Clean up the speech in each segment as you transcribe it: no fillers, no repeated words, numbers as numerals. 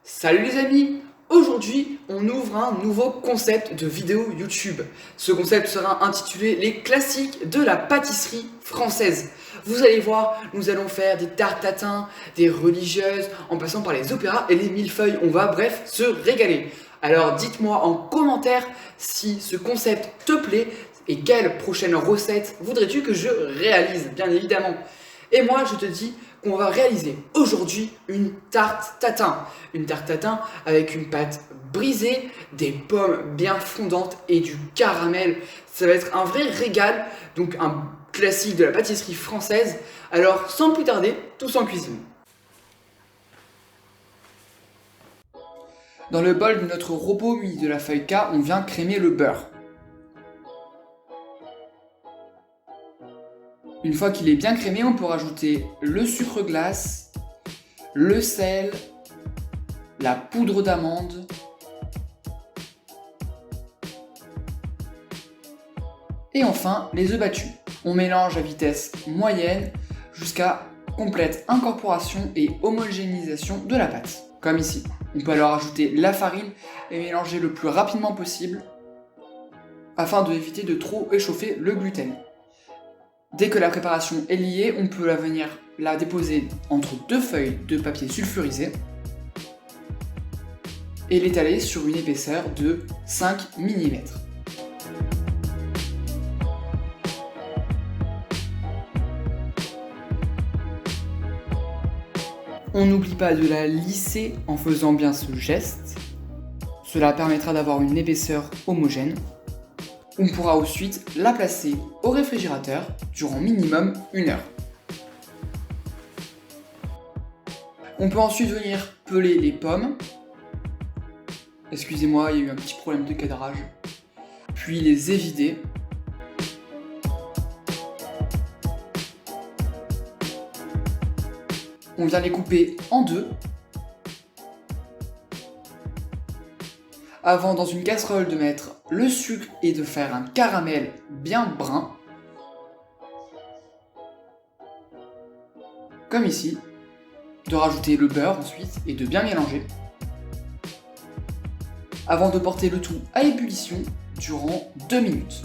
Salut les amis! Aujourd'hui, on ouvre un nouveau concept de vidéo YouTube. Ce concept sera intitulé Les classiques de la pâtisserie française. Vous allez voir, nous allons faire des tartes tatin, des religieuses, en passant par les opéras et les millefeuilles. On va bref se régaler. Alors dites-moi en commentaire si ce concept te plaît et quelle prochaine recette voudrais-tu que je réalise, bien évidemment. Et moi, je te dis qu'on va réaliser aujourd'hui une tarte tatin. Une tarte tatin avec une pâte brisée, des pommes bien fondantes et du caramel. Ça va être un vrai régal, donc un classique de la pâtisserie française. Alors, sans plus tarder, tous en cuisine. Dans le bol de notre robot muni de la feuille K, on vient crémer le beurre. Une fois qu'il est bien crémé, on peut rajouter le sucre glace, le sel, la poudre d'amande et enfin les œufs battus. On mélange à vitesse moyenne jusqu'à complète incorporation et homogénéisation de la pâte, comme ici. On peut alors ajouter la farine et mélanger le plus rapidement possible afin d'éviter de trop échauffer le gluten. Dès que la préparation est liée, on peut venir la déposer entre deux feuilles de papier sulfurisé et l'étaler sur une épaisseur de 5 mm. On n'oublie pas de la lisser en faisant bien ce geste. Cela permettra d'avoir une épaisseur homogène. On pourra ensuite la placer au réfrigérateur durant minimum 1 heure. On peut ensuite venir peler les pommes. Excusez-moi, il y a eu un petit problème de cadrage. Puis les évider. On vient les couper en deux. Avant, dans une casserole, de mettre le sucre et de faire un caramel bien brun. Comme ici. De rajouter le beurre ensuite et de bien mélanger. Avant de porter le tout à ébullition durant 2 minutes.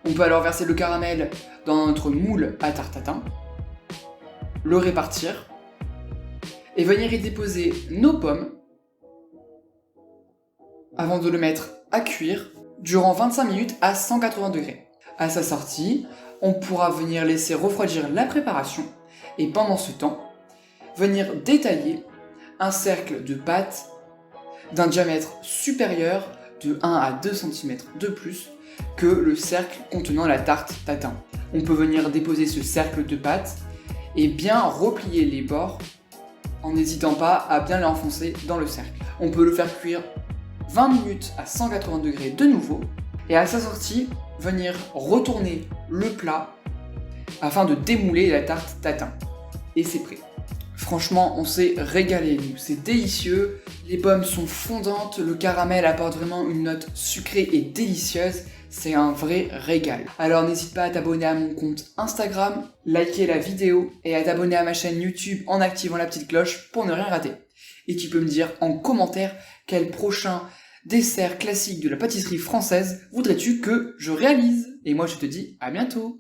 On peut alors verser le caramel dans notre moule à tarte tatin, le répartir et venir y déposer nos pommes avant de le mettre à cuire durant 25 minutes à 180 degrés. À sa sortie, on pourra venir laisser refroidir la préparation et pendant ce temps, venir détailler un cercle de pâte d'un diamètre supérieur de 1 à 2 cm de plus que le cercle contenant la tarte tatin. On peut venir déposer ce cercle de pâte et bien replier les bords en n'hésitant pas à bien les enfoncer dans le cercle. On peut le faire cuire 20 minutes à 180 degrés de nouveau et à sa sortie, venir retourner le plat afin de démouler la tarte tatin. Et c'est prêt. Franchement, on s'est régalé, nous. C'est délicieux, les pommes sont fondantes, le caramel apporte vraiment une note sucrée et délicieuse. C'est un vrai régal. Alors n'hésite pas à t'abonner à mon compte Instagram, liker la vidéo et à t'abonner à ma chaîne YouTube en activant la petite cloche pour ne rien rater. Et tu peux me dire en commentaire quel prochain dessert classique de la pâtisserie française voudrais-tu que je réalise. Et moi je te dis à bientôt.